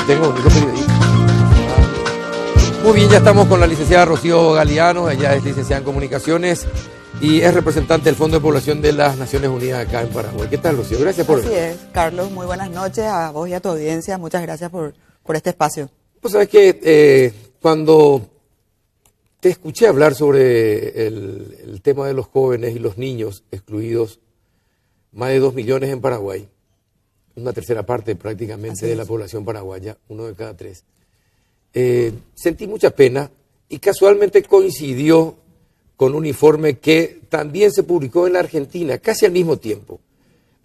tengo un periodista. Muy bien, ya estamos con la licenciada Rocío Galeano. Ella es licenciada en Comunicaciones y es representante del Fondo de Población de las Naciones Unidas acá en Paraguay. ¿Qué tal, Rocío? Gracias por venir. Así es, Carlos. Muy buenas noches a vos y a tu audiencia. Muchas gracias por este espacio. Pues sabes que cuando te escuché hablar sobre el tema de los jóvenes y los niños excluidos, más de 2 millones en Paraguay, una tercera parte prácticamente de la población paraguaya, 1 de cada 3. Sentí mucha pena y casualmente coincidió con un informe que también se publicó en la Argentina, casi al mismo tiempo,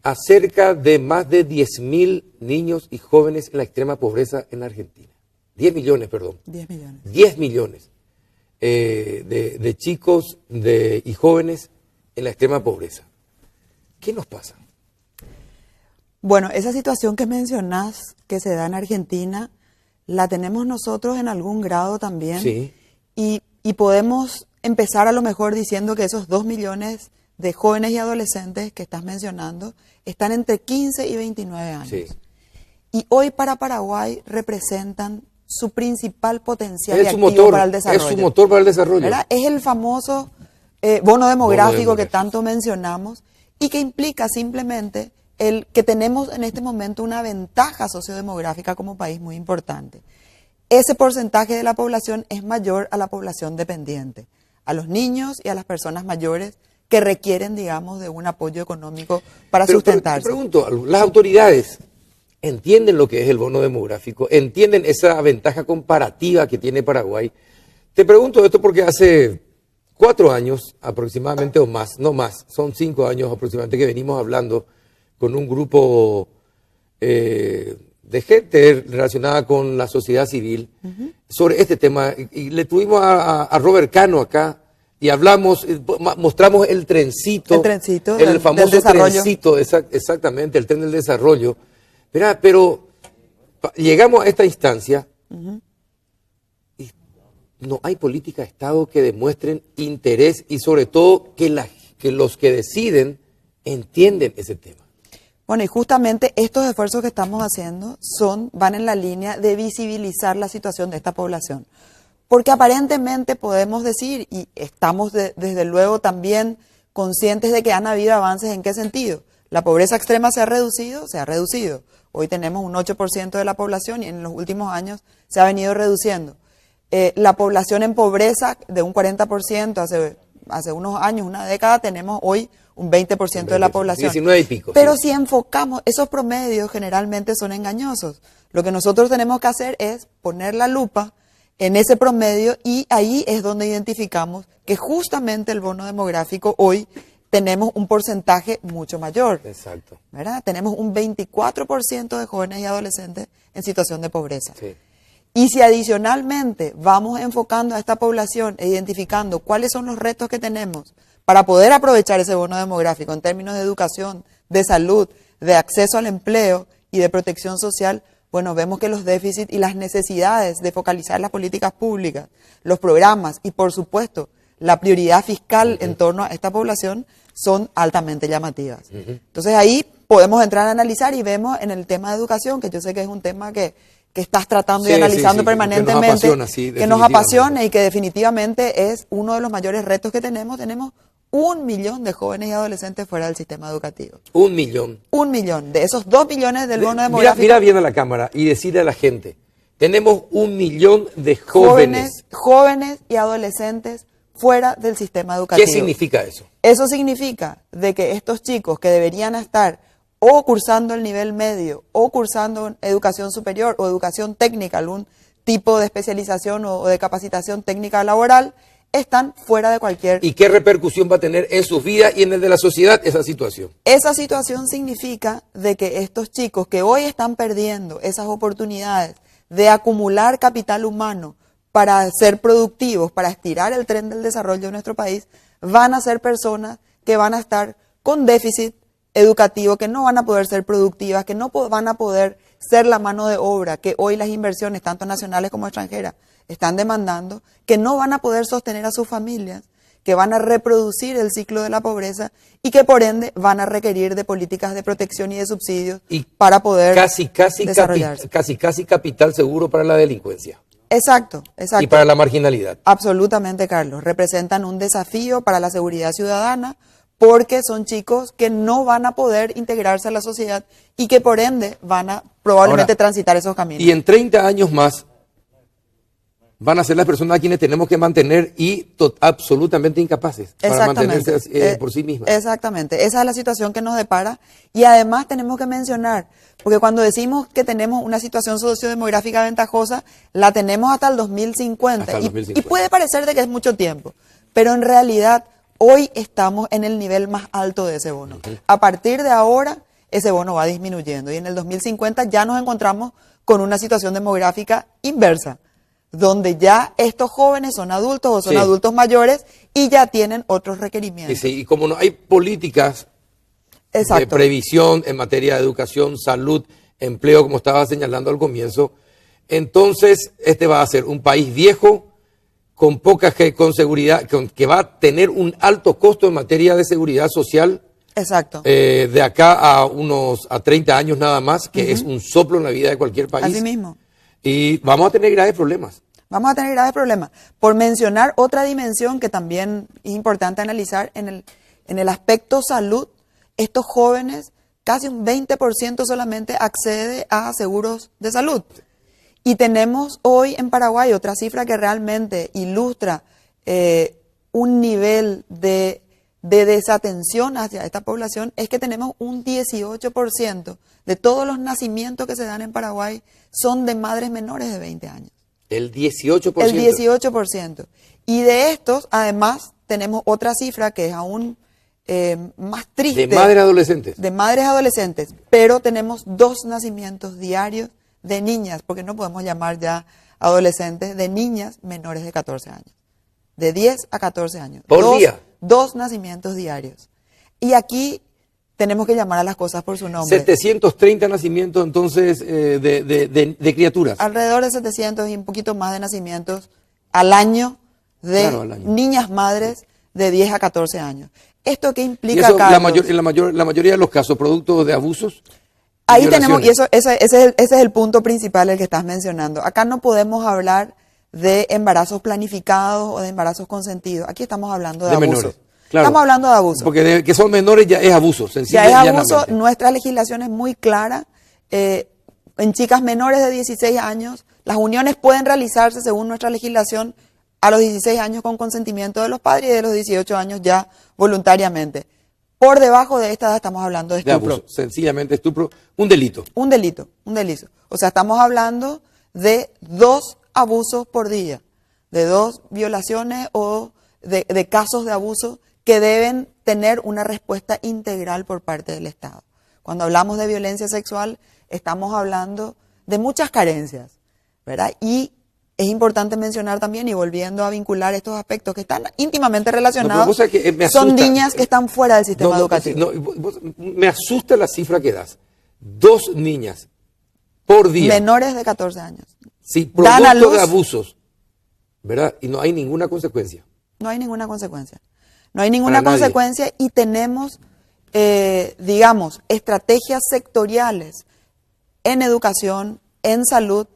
acerca de más de 10.000 niños y jóvenes en la extrema pobreza en la Argentina. 10 millones, perdón. 10 millones. 10 millones de chicos y jóvenes en la extrema pobreza. ¿Qué nos pasa? Bueno, esa situación que mencionás que se da en Argentina, la tenemos nosotros en algún grado también. Sí. Y podemos empezar a lo mejor diciendo que esos 2 millones de jóvenes y adolescentes que estás mencionando están entre 15 y 29 años. Sí. Y hoy para Paraguay representan su principal potencial Es y su activo motor, para el desarrollo. es su motor para el desarrollo. ¿Verdad? Es el famoso bono demográfico que tanto mencionamos y que implica simplemente el que tenemos en este momento una ventaja sociodemográfica como país muy importante. Ese porcentaje de la población es mayor a la población dependiente, a los niños y a las personas mayores que requieren, digamos, de un apoyo económico para sustentarse. Te pregunto, ¿las autoridades entienden lo que es el bono demográfico? ¿Entienden esa ventaja comparativa que tiene Paraguay? Te pregunto esto porque hace 4 años aproximadamente o más, no más, son 5 años aproximadamente que venimos hablando con un grupo de gente relacionada con la sociedad civil sobre este tema. Y le tuvimos a Robert Cano acá y hablamos, mostramos el trencito, el famoso trencito, exactamente, el tren del desarrollo. Pero llegamos a esta instancia y no hay política de Estado que demuestren interés y sobre todo que los que deciden entienden ese tema. Bueno, y justamente estos esfuerzos que estamos haciendo van en la línea de visibilizar la situación de esta población. Porque aparentemente podemos decir, y estamos desde luego también conscientes de que han habido avances. ¿En qué sentido? La pobreza extrema se ha reducido. Hoy tenemos un 8% de la población y en los últimos años se ha venido reduciendo. La población en pobreza de un 40% hace unos años, una década, tenemos hoy un 20% de la población. 19 y pico. Pero si enfocamos, esos promedios generalmente son engañosos. Lo que nosotros tenemos que hacer es poner la lupa en ese promedio y ahí es donde identificamos que justamente el bono demográfico hoy tenemos un porcentaje mucho mayor. Exacto. ¿Verdad? Tenemos un 24% de jóvenes y adolescentes en situación de pobreza. Sí. Y si adicionalmente vamos enfocando a esta población e identificando cuáles son los retos que tenemos para poder aprovechar ese bono demográfico en términos de educación, de salud, de acceso al empleo y de protección social, bueno, vemos que los déficits y las necesidades de focalizar las políticas públicas, los programas y, por supuesto, la prioridad fiscal en torno a esta población son altamente llamativas. Entonces ahí podemos entrar a analizar y vemos en el tema de educación, que yo sé que es un tema que estás tratando y analizando permanentemente, que nos apasiona y que definitivamente es uno de los mayores retos que tenemos. Tenemos 1 millón de jóvenes y adolescentes fuera del sistema educativo. 1 millón. 1 millón. De esos 2 millones del bono demográfico. Mira bien a la cámara y decirle a la gente, tenemos 1 millón de jóvenes y adolescentes fuera del sistema educativo. ¿Qué significa eso? Eso significa de que estos chicos que deberían estar o cursando el nivel medio, o cursando educación superior, o educación técnica, algún tipo de especialización o de capacitación técnica laboral, están fuera de cualquier... ¿Y qué repercusión va a tener en sus vidas y en el de la sociedad esa situación? Esa situación significa de que estos chicos que hoy están perdiendo esas oportunidades de acumular capital humano para ser productivos, para estirar el tren del desarrollo de nuestro país, van a ser personas que van a estar con déficit educativo, que no van a poder ser productivas, que no van a poder ser la mano de obra que hoy las inversiones, tanto nacionales como extranjeras, están demandando, que no van a poder sostener a sus familias, que van a reproducir el ciclo de la pobreza y que por ende van a requerir de políticas de protección y de subsidios para poder desarrollarse. Casi capital seguro para la delincuencia. Exacto, exacto. Y para la marginalidad. Absolutamente, Carlos. Representan un desafío para la seguridad ciudadana porque son chicos que no van a poder integrarse a la sociedad y que por ende van a probablemente transitar esos caminos. Y en 30 años más van a ser las personas a quienes tenemos que mantener y absolutamente incapaces para mantenerse por sí mismas. Exactamente, esa es la situación que nos depara y además tenemos que mencionar, porque cuando decimos que tenemos una situación sociodemográfica ventajosa, la tenemos hasta el 2050, hasta el 2050. Y puede parecer de que es mucho tiempo, pero en realidad hoy estamos en el nivel más alto de ese bono. A partir de ahora, ese bono va disminuyendo y en el 2050 ya nos encontramos con una situación demográfica inversa, donde ya estos jóvenes son adultos o son adultos mayores y ya tienen otros requerimientos. Y como no hay políticas de previsión en materia de educación, salud, empleo, como estaba señalando al comienzo, entonces este va a ser un país viejo, con con seguridad, que va a tener un alto costo en materia de seguridad social. Exacto. De acá a 30 años nada más, que es un soplo en la vida de cualquier país. Así mismo. Y vamos a tener graves problemas. Vamos a tener graves problemas. Por mencionar otra dimensión que también es importante analizar en el aspecto salud, estos jóvenes, casi un 20% solamente accede a seguros de salud. Y tenemos hoy en Paraguay otra cifra que realmente ilustra un nivel de desatención hacia esta población, es que tenemos un 18% de todos los nacimientos que se dan en Paraguay son de madres menores de 20 años. El 18%. El 18%. Y de estos, además, tenemos otra cifra que es aún más triste. De madres adolescentes. De madres adolescentes. Pero tenemos 2 nacimientos diarios de niñas, porque no podemos llamar ya adolescentes, de niñas menores de 14 años. De 10 a 14 años. ¿Por día? 2 nacimientos diarios. Y aquí tenemos que llamar a las cosas por su nombre. 730 nacimientos entonces de criaturas. Alrededor de 700 y un poquito más de nacimientos al año de niñas madres de 10 a 14 años. ¿Esto qué implica, ¿Y eso, Carlos? la mayoría de los casos, producto de abusos? Ahí tenemos, y ese es el punto principal el que estás mencionando. Acá no podemos hablar de embarazos planificados o de embarazos consentidos. Aquí estamos hablando de abusos. Menores. Claro, estamos hablando de abuso. Porque que son menores ya es abuso. Ya es abuso. Nuestra legislación es muy clara. En chicas menores de 16 años, las uniones pueden realizarse según nuestra legislación a los 16 años con consentimiento de los padres y de los 18 años ya voluntariamente. Por debajo de esta edad estamos hablando de estupro. Abuso, sencillamente estupro, un delito. Un delito. O sea, estamos hablando de 2 abusos por día, de 2 violaciones o de casos de abuso que deben tener una respuesta integral por parte del Estado. Cuando hablamos de violencia sexual, estamos hablando de muchas carencias, ¿verdad? Y es importante mencionar también, y volviendo a vincular estos aspectos que están íntimamente relacionados, son niñas que están fuera del sistema educativo. Me asusta la cifra que das. 2 niñas por día. Menores de 14 años. Sí, producto de abusos, ¿verdad? Y no hay ninguna consecuencia. No hay ninguna consecuencia. No hay ninguna consecuencia y tenemos, digamos, estrategias sectoriales en educación, en salud,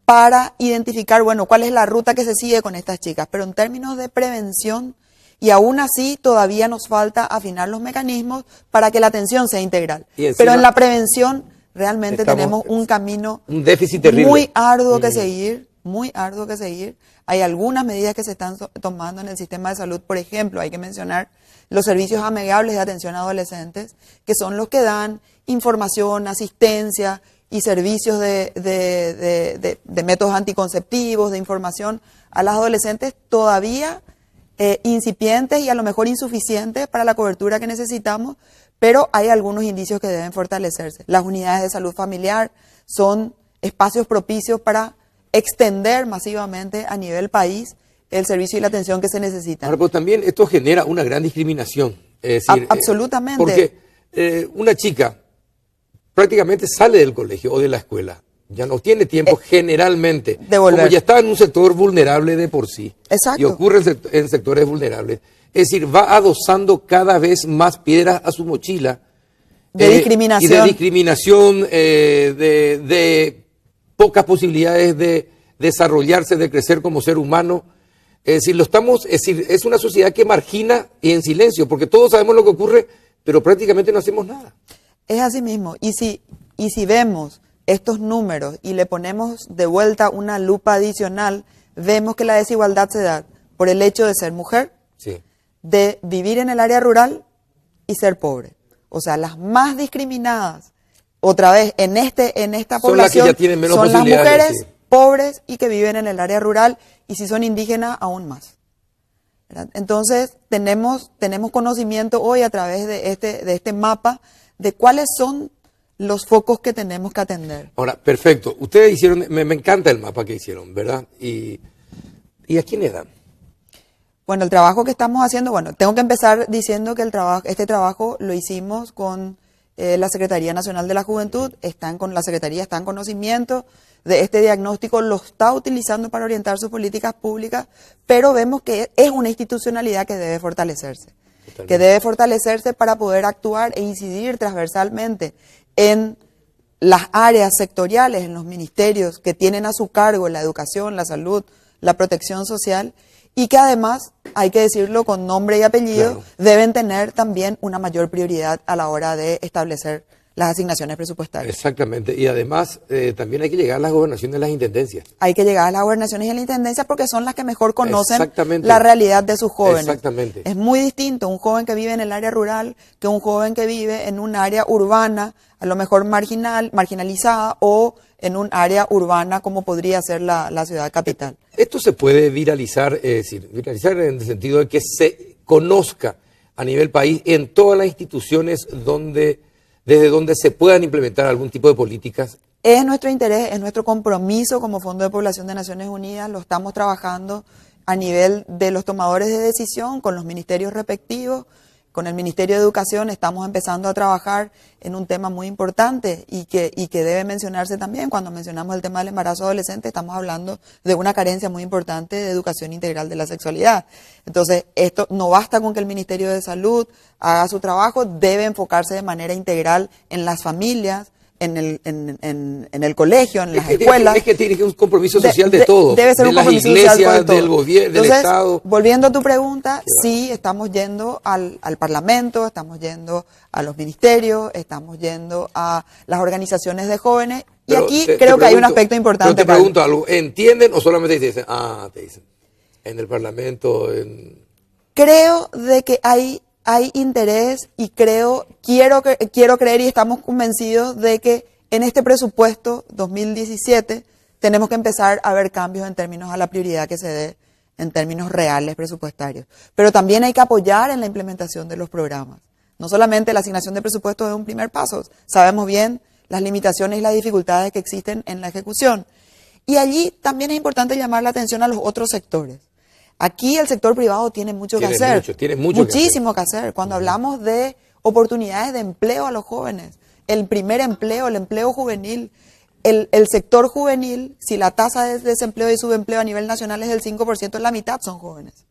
para identificar, bueno, cuál es la ruta que se sigue con estas chicas. Pero en términos de prevención, y aún así todavía nos falta afinar los mecanismos para que la atención sea integral. Pero en la prevención realmente tenemos un camino, un déficit terrible, muy arduo que seguir, muy arduo que seguir. Hay algunas medidas que se están tomando en el sistema de salud. Por ejemplo, hay que mencionar los servicios amigables de atención a adolescentes, que son los que dan información, asistencia y servicios de métodos anticonceptivos, de información a las adolescentes todavía incipientes y a lo mejor insuficientes para la cobertura que necesitamos, pero hay algunos indicios que deben fortalecerse. Las unidades de salud familiar son espacios propicios para extender masivamente a nivel país el servicio y la atención que se necesitan. Ahora, pues también esto genera una gran discriminación. Es decir, absolutamente. Porque una chica prácticamente sale del colegio o de la escuela, ya no tiene tiempo generalmente, de volver. como ya está en un sector vulnerable de por sí. Exacto. Y ocurre en sectores vulnerables. Es decir, va adosando cada vez más piedras a su mochila. De discriminación. Y de discriminación, de pocas posibilidades de desarrollarse, de crecer como ser humano. Es decir, es una sociedad que margina y en silencio, porque todos sabemos lo que ocurre, pero prácticamente no hacemos nada. Es así mismo. Y si vemos estos números y le ponemos de vuelta una lupa adicional, vemos que la desigualdad se da por el hecho de ser mujer, Sí. de vivir en el área rural y ser pobre. O sea, las más discriminadas, otra vez, en esta Son las que población, ya tienen menos son las posibilidades, mujeres sí. pobres y que viven en el área rural, y si son indígenas, aún más. ¿Verdad? Entonces, tenemos conocimiento hoy a través de este mapa de cuáles son los focos que tenemos que atender. Ahora, perfecto. Ustedes hicieron, me encanta el mapa que hicieron, ¿verdad? ¿Y a quién le dan? Bueno, el trabajo que estamos haciendo, bueno, tengo que empezar diciendo que este trabajo lo hicimos con la Secretaría Nacional de la Juventud, la Secretaría está en conocimiento de este diagnóstico, lo está utilizando para orientar sus políticas públicas, pero vemos que es una institucionalidad que debe fortalecerse. Totalmente. Que debe fortalecerse para poder actuar e incidir transversalmente en las áreas sectoriales, en los ministerios que tienen a su cargo la educación, la salud, la protección social, y que además, hay que decirlo con nombre y apellido, Claro. deben tener también una mayor prioridad a la hora de establecer las asignaciones presupuestarias. Exactamente. Y además, también hay que llegar a las gobernaciones, a las intendencias. Hay que llegar a las gobernaciones y a la intendencia porque son las que mejor conocen Exactamente. la realidad de sus jóvenes. Exactamente. Es muy distinto un joven que vive en el área rural que un joven que vive en un área urbana, a lo mejor marginalizada, o en un área urbana como podría ser la ciudad capital. Esto se puede viralizar, es decir, viralizar en el sentido de que se conozca a nivel país en todas las instituciones desde donde se puedan implementar algún tipo de políticas. Es nuestro interés, es nuestro compromiso como Fondo de Población de Naciones Unidas, lo estamos trabajando a nivel de los tomadores de decisión, con los ministerios respectivos, con el Ministerio de Educación estamos empezando a trabajar en un tema muy importante y que debe mencionarse también. Cuando mencionamos el tema del embarazo adolescente, estamos hablando de una carencia muy importante de educación integral de la sexualidad. Entonces, esto no basta con que el Ministerio de Salud haga su trabajo, debe enfocarse de manera integral en las familias, en el colegio, en las escuelas. Es que tiene que un compromiso social de todos. Debe ser de un las compromiso iglesias, social de todo. del gobierno, del Entonces, Estado. volviendo a tu pregunta, sí, estamos yendo al Parlamento, estamos yendo a los ministerios, estamos yendo a las organizaciones de jóvenes. Y Pero aquí te creo que hay un pregunto- aspecto importante. Pero te pregunto algo, ¿entienden o solamente te dicen, te dicen, en el Parlamento, Creo de que hay interés y quiero creer y estamos convencidos de que en este presupuesto 2017 tenemos que empezar a ver cambios en términos a la prioridad que se dé en términos reales presupuestarios. Pero también hay que apoyar en la implementación de los programas. No solamente la asignación de presupuestos es un primer paso, sabemos bien las limitaciones y las dificultades que existen en la ejecución. Y allí también es importante llamar la atención a los otros sectores. Aquí el sector privado tiene mucho que hacer. Tiene mucho Muchísimo que hacer. Cuando hablamos de oportunidades de empleo a los jóvenes, el primer empleo, el empleo juvenil, el sector juvenil, si la tasa de desempleo y subempleo a nivel nacional es del 5%, la mitad son jóvenes.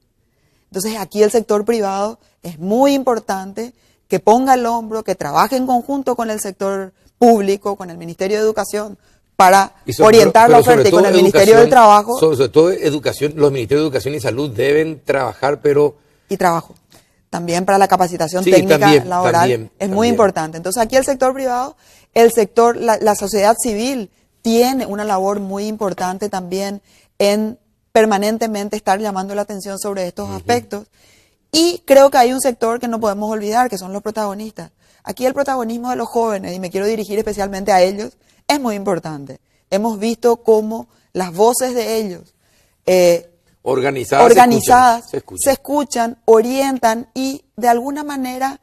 Entonces aquí el sector privado es muy importante que ponga el hombro, que trabaje en conjunto con el sector público, con el Ministerio de Educación, para orientar la oferta, y con el Ministerio del Trabajo. Sobre todo educación, los Ministerios de Educación y Salud deben trabajar, pero... Y trabajo. También para la capacitación Sí, técnica también, laboral es muy importante. Entonces aquí el sector privado, la sociedad civil tiene una labor muy importante también en permanentemente estar llamando la atención sobre estos aspectos. Y creo que hay un sector que no podemos olvidar, que son los protagonistas. Aquí el protagonismo de los jóvenes, y me quiero dirigir especialmente a ellos, es muy importante. Hemos visto cómo las voces de ellos, organizadas se escuchan, orientan y de alguna manera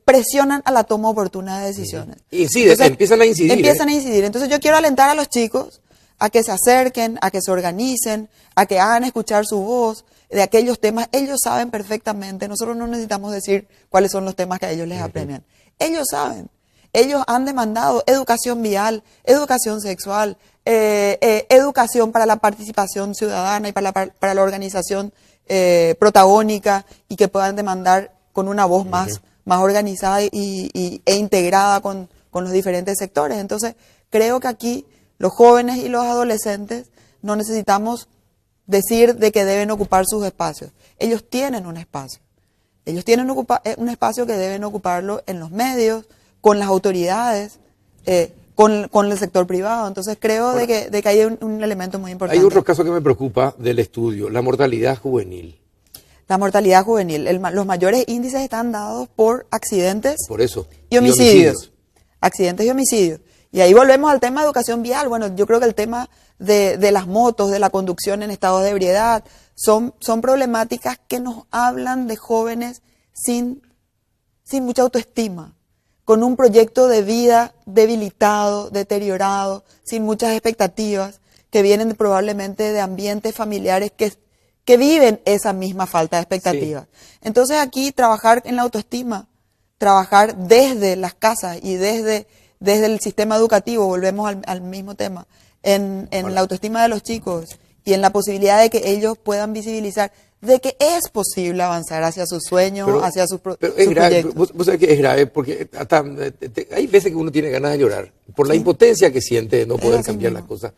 presionan a la toma oportuna de decisiones. Empiezan a incidir. Empiezan a incidir. Entonces yo quiero alentar a los chicos a que se acerquen, a que se organicen, a que hagan escuchar su voz de aquellos temas. Ellos saben perfectamente, nosotros no necesitamos decir cuáles son los temas que a ellos les apremian. Ellos saben. Ellos han demandado educación vial, educación sexual, educación para la participación ciudadana y para la organización protagónica y que puedan demandar con una voz más organizada e integrada con los diferentes sectores. Entonces, creo que aquí los jóvenes y los adolescentes no necesitamos decir de que deben ocupar sus espacios. Ellos tienen un espacio. Ellos tienen un espacio que deben ocuparlo en los medios, con las autoridades, con el sector privado. Entonces creo de que hay un elemento muy importante. Hay otro caso que me preocupa del estudio, la mortalidad juvenil. La mortalidad juvenil. Los mayores índices están dados por accidentes Por eso. y homicidios. Accidentes y homicidios. Y ahí volvemos al tema de educación vial. Bueno, yo creo que el tema de las motos, de la conducción en estado de ebriedad, son problemáticas que nos hablan de jóvenes sin mucha autoestima, con un proyecto de vida debilitado, deteriorado, sin muchas expectativas, que vienen probablemente de ambientes familiares que viven esa misma falta de expectativas. Sí. Entonces aquí trabajar en la autoestima, trabajar desde las casas y desde el sistema educativo, volvemos al mismo tema, en la autoestima de los chicos y en la posibilidad de que ellos puedan visibilizar de que es posible avanzar hacia sus sueños, hacia sus proyectos. Pero es grave, vos sabés que es grave, porque hasta, hay veces que uno tiene ganas de llorar, por la impotencia que siente de no poder cambiar las cosas.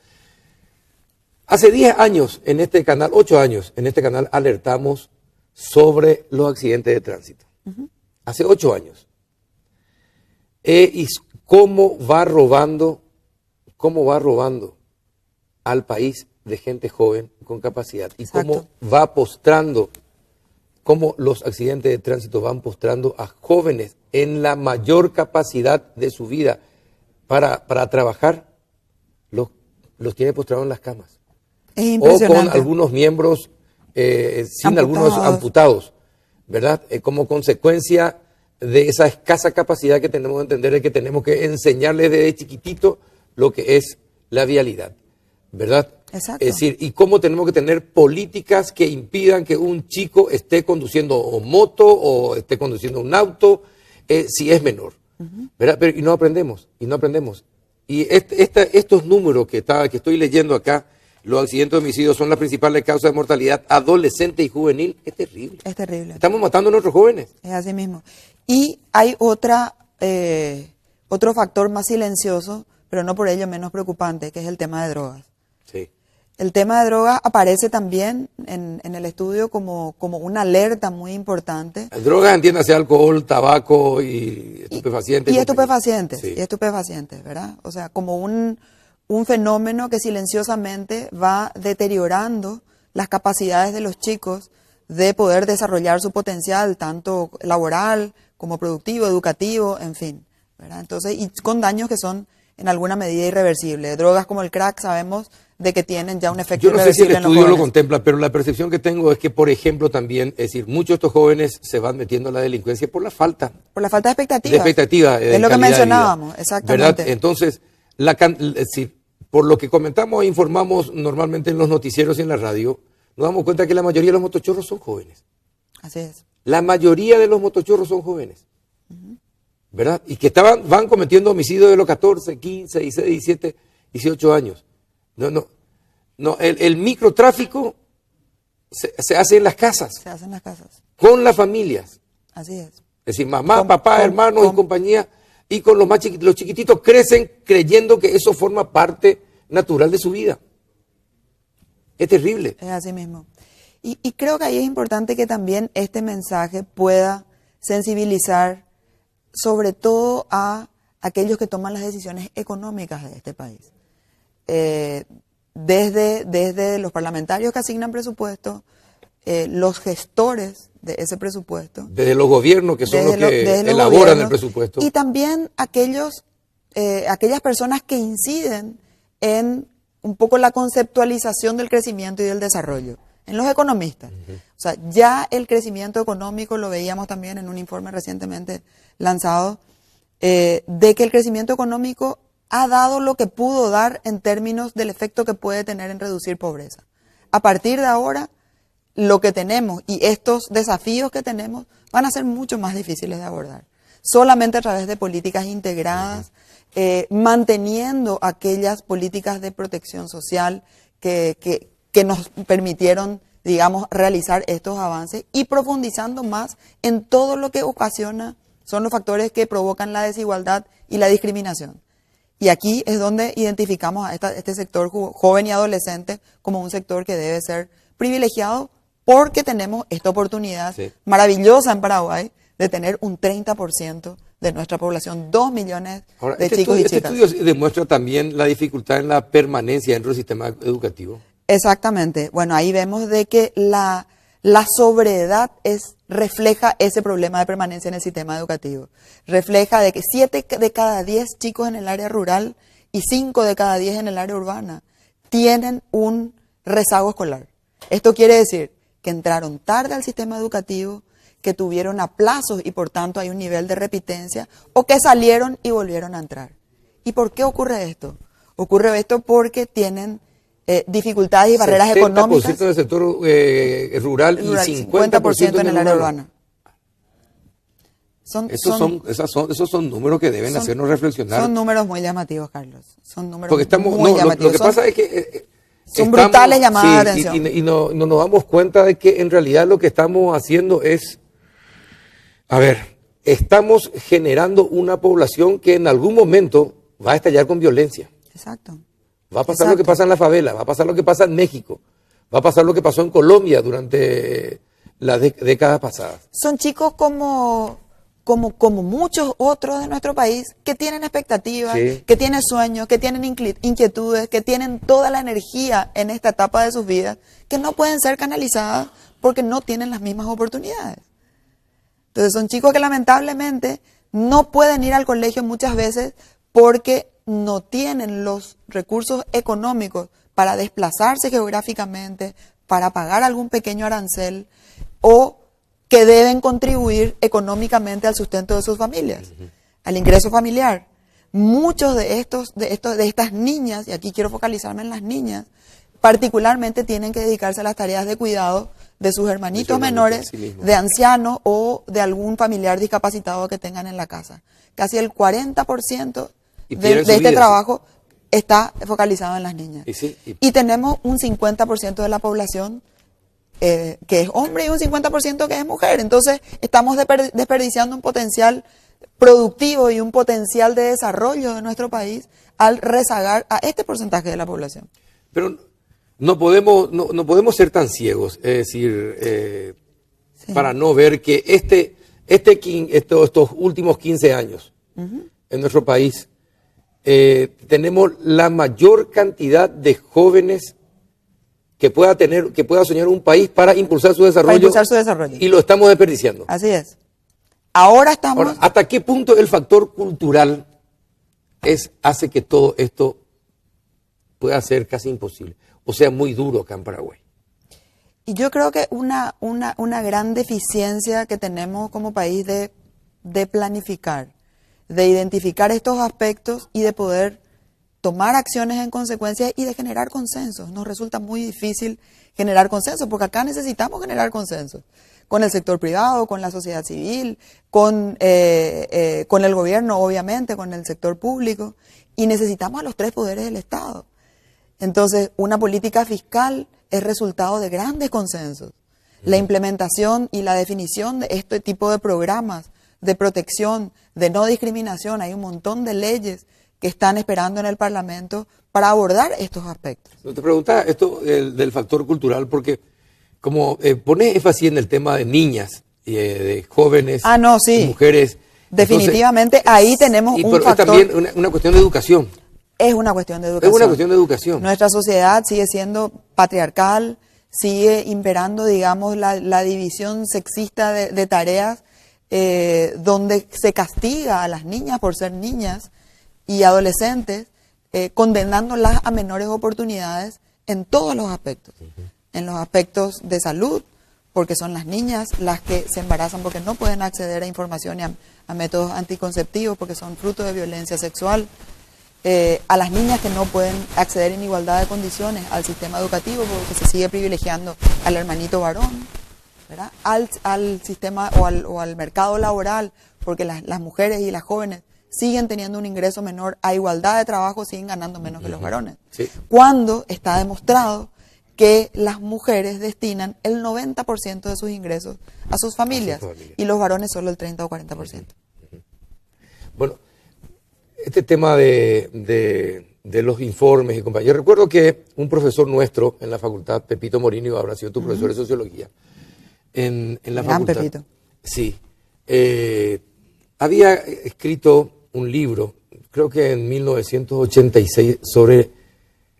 Hace 10 años en este canal, 8 años en este canal, alertamos sobre los accidentes de tránsito. Hace 8 años. Y cómo va robando al país de gente joven con capacidad. Y cómo va postrando, cómo los accidentes de tránsito van postrando a jóvenes en la mayor capacidad de su vida para trabajar, los tiene postrados en las camas. O con algunos miembros sin algunos amputados, ¿verdad? Como consecuencia de esa escasa capacidad que tenemos de entender, es que tenemos que enseñarles desde chiquitito lo que es la vialidad, ¿verdad? Exacto. Es decir, y cómo tenemos que tener políticas que impidan que un chico esté conduciendo moto o esté conduciendo un auto si es menor, ¿verdad? Pero, y no aprendemos. Y estos números que estoy leyendo acá, los accidentes de homicidio son las principales causas de mortalidad adolescente y juvenil. Es terrible. Es terrible. Estamos matando a nuestros jóvenes. Es así mismo. Y hay otro factor más silencioso, pero no por ello menos preocupante, que es el tema de drogas. Sí. El tema de drogas aparece también en el estudio como una alerta muy importante. Drogas, entiéndase, alcohol, tabaco y estupefacientes. Y estupefacientes, sí. Y estupefacientes, ¿verdad? O sea, como un fenómeno que silenciosamente va deteriorando las capacidades de los chicos de poder desarrollar su potencial, tanto laboral como productivo, educativo, en fin, ¿verdad? Entonces, y con daños que son en alguna medida irreversibles. Drogas como el crack sabemos de que tienen ya un efecto irreversible en los jóvenes. Yo no sé si el estudio lo contempla, pero la percepción que tengo es que, por ejemplo, también, es decir, muchos de estos jóvenes se van metiendo a la delincuencia por la falta. Por la falta de expectativas. De expectativa. Es lo que mencionábamos, exactamente. ¿Verdad? Entonces, es decir, por lo que comentamos e informamos normalmente en los noticieros y en la radio, nos damos cuenta que la mayoría de los motochorros son jóvenes. Así es. La mayoría de los motochorros son jóvenes. ¿Verdad? Y que van cometiendo homicidios de los 14, 15, 16, 17, 18 años. No, el microtráfico se hace en las casas. Se hace en las casas. Con las familias. Así es. Es decir, mamá, papá, hermanos y compañía. Y con los chiquititos crecen creyendo que eso forma parte natural de su vida. Es terrible. Es así mismo. Y creo que ahí es importante que también este mensaje pueda sensibilizar sobre todo a aquellos que toman las decisiones económicas de este país. Desde los parlamentarios que asignan presupuesto, los gestores de ese presupuesto. Desde los gobiernos que son los que elaboran el presupuesto. Y también aquellas personas que inciden en un poco la conceptualización del crecimiento y del desarrollo. En los economistas. O sea, ya el crecimiento económico, lo veíamos también en un informe recientemente lanzado, de que el crecimiento económico ha dado lo que pudo dar en términos del efecto que puede tener en reducir pobreza. A partir de ahora, lo que tenemos y estos desafíos que tenemos van a ser mucho más difíciles de abordar. Solamente a través de políticas integradas, manteniendo aquellas políticas de protección social que nos permitieron, digamos, realizar estos avances y profundizando más en todo lo que ocasiona, son los factores que provocan la desigualdad y la discriminación. Y aquí es donde identificamos a este sector joven y adolescente como un sector que debe ser privilegiado porque tenemos esta oportunidad maravillosa en Paraguay de tener un 30% de nuestra población, 2 millones de chicos y chicas. Este estudio demuestra también la dificultad en la permanencia dentro del sistema educativo. Exactamente. Bueno, ahí vemos de que la sobreedad refleja ese problema de permanencia en el sistema educativo. Refleja de que 7 de cada 10 chicos en el área rural y 5 de cada 10 en el área urbana tienen un rezago escolar. Esto quiere decir que entraron tarde al sistema educativo, que tuvieron aplazos y por tanto hay un nivel de repitencia, o que salieron y volvieron a entrar. ¿Y por qué ocurre esto? Ocurre esto porque tienen dificultades y barreras económicas. 70% del sector rural y 50% en el área urbana. Esos son números que deben hacernos reflexionar. Son números muy llamativos, Carlos. Son números porque muy llamativos. Lo que pasa es que son brutales llamadas de atención. Y no nos damos cuenta de que en realidad lo que estamos haciendo es, estamos generando una población que en algún momento va a estallar con violencia. Exacto. Va a pasar lo que pasa en la favela, va a pasar lo que pasa en México, va a pasar lo que pasó en Colombia durante las décadas pasadas. Son chicos como muchos otros de nuestro país que tienen expectativas, que tienen sueños, que tienen inquietudes, que tienen toda la energía en esta etapa de sus vidas, que no pueden ser canalizadas porque no tienen las mismas oportunidades. Entonces son chicos que lamentablemente no pueden ir al colegio muchas veces porque no tienen los recursos económicos para desplazarse geográficamente, para pagar algún pequeño arancel o que deben contribuir económicamente al sustento de sus familias, al ingreso familiar. Muchos de estas niñas, y aquí quiero focalizarme en las niñas, particularmente tienen que dedicarse a las tareas de cuidado de sus hermanitos menores, de ancianos o de algún familiar discapacitado que tengan en la casa. Casi el 40% de este trabajo está focalizado en las niñas. Y tenemos un 50% de la población que es hombre y un 50% que es mujer. Entonces estamos desperdiciando un potencial productivo y un potencial de desarrollo de nuestro país al rezagar a este porcentaje de la población. Pero no podemos ser tan ciegos, es decir, para no ver que estos últimos 15 años en nuestro país tenemos la mayor cantidad de jóvenes que pueda soñar un país para impulsar su desarrollo. Y lo estamos desperdiciando. Así es. Ahora estamos... ¿Hasta qué punto el factor cultural hace que todo esto pueda ser casi imposible? O sea, muy duro acá en Paraguay. Y yo creo que una gran deficiencia que tenemos como país de planificar, de identificar estos aspectos y de poder tomar acciones en consecuencia y de generar consensos. Nos resulta muy difícil generar consensos porque acá necesitamos generar consensos con el sector privado, con la sociedad civil, con el gobierno, obviamente, con el sector público, y necesitamos a los 3 poderes del Estado. Entonces, una política fiscal es resultado de grandes consensos. La implementación y la definición de este tipo de programas de protección, de no discriminación, hay un montón de leyes que están esperando en el Parlamento para abordar estos aspectos. Te preguntaba esto del factor cultural porque como pones énfasis en el tema de niñas, de jóvenes, de mujeres. Definitivamente entonces, ahí tenemos un factor. Es también una cuestión de educación. Es una cuestión de educación. Es una cuestión de educación. Nuestra sociedad sigue siendo patriarcal, sigue imperando, digamos, la división sexista de tareas, donde se castiga a las niñas por ser niñas y adolescentes, condenándolas a menores oportunidades en todos los aspectos. En los aspectos de salud, porque son las niñas las que se embarazan porque no pueden acceder a información y a métodos anticonceptivos porque son fruto de violencia sexual. A las niñas que no pueden acceder en igualdad de condiciones al sistema educativo porque se sigue privilegiando al hermanito varón, ¿verdad? Al sistema o al mercado laboral porque las mujeres y las jóvenes siguen teniendo un ingreso menor, a igualdad de trabajo siguen ganando menos que los varones. Cuando está demostrado que las mujeres destinan el 90% de sus ingresos a sus familias y los varones solo el 30 o 40%. Bueno, este tema de los informes y compañía. Yo recuerdo que un profesor nuestro en la facultad, Pepito Morini, habrá sido tu profesor de sociología, en la facultad. Pepito. Sí. Había escrito un libro, creo que en 1986, sobre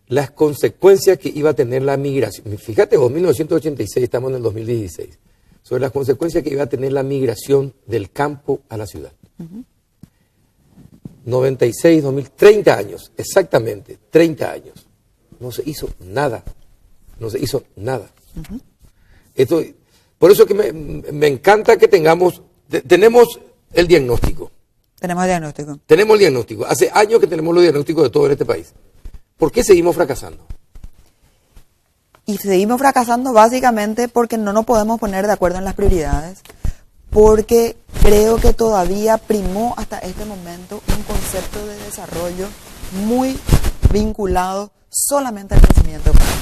las consecuencias que iba a tener la migración. Fíjate vos, 1986, estamos en el 2016. Sobre las consecuencias que iba a tener la migración del campo a la ciudad. 96, 2000, 30 años, exactamente, 30 años. No se hizo nada. No se hizo nada. Esto, por eso que me encanta que tenemos el diagnóstico. Tenemos el diagnóstico. Tenemos el diagnóstico. Hace años que tenemos los diagnósticos de todo en este país. ¿Por qué seguimos fracasando? Y seguimos fracasando básicamente porque no nos podemos poner de acuerdo en las prioridades, porque creo que todavía primó hasta este momento un concepto de desarrollo muy vinculado solamente al crecimiento económico.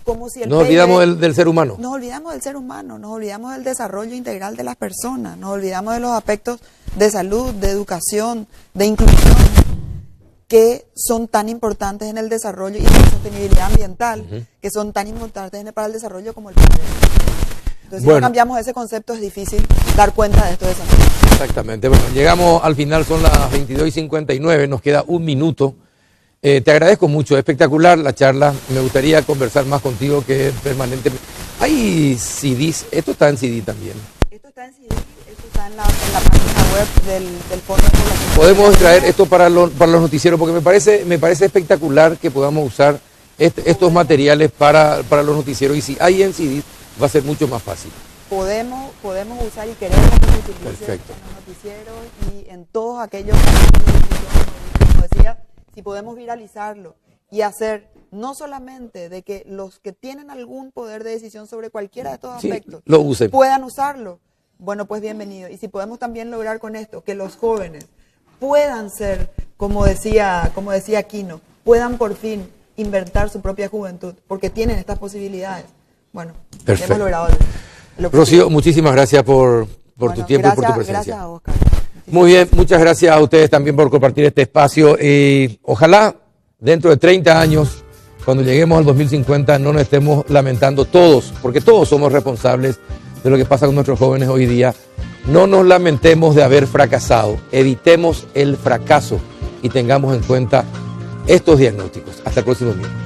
Como si nos olvidamos del ser humano. Nos olvidamos del ser humano, nos olvidamos del desarrollo integral de las personas, nos olvidamos de los aspectos de salud, de educación, de inclusión, que son tan importantes en el desarrollo y en la sostenibilidad ambiental, que son tan importantes para el desarrollo como el progreso. Entonces, si no cambiamos ese concepto, es difícil dar cuenta de estos desafíos. Exactamente. Bueno, llegamos al final, son las 22:59, nos queda un minuto. Te agradezco mucho, espectacular la charla. Me gustaría conversar más contigo que permanentemente. Hay CDs, esto está en CD también. Esto está en CD, esto está en la página web del Fondo de Población. Podemos traer esto para los noticieros, porque me parece espectacular que podamos usar estos materiales para los noticieros. Y si hay en CD, va a ser mucho más fácil. Podemos usar y queremos que se utilice en los noticieros y en todos aquellos como decía, si podemos viralizarlo y hacer no solamente de que los que tienen algún poder de decisión sobre cualquiera de estos aspectos lo usen, puedan usarlo, bueno, pues bienvenido. Y si podemos también lograr con esto que los jóvenes puedan ser, como decía Aquino, puedan por fin inventar su propia juventud, porque tienen estas posibilidades. Bueno, hemos logrado el objetivo. Rocío, muchísimas gracias por tu tiempo y por tu presencia. Gracias a Oscar. Muy bien, muchas gracias a ustedes también por compartir este espacio. Ojalá dentro de 30 años, cuando lleguemos al 2050, no nos estemos lamentando todos, porque todos somos responsables de lo que pasa con nuestros jóvenes hoy día. No nos lamentemos de haber fracasado, evitemos el fracaso y tengamos en cuenta estos diagnósticos. Hasta el próximo miércoles.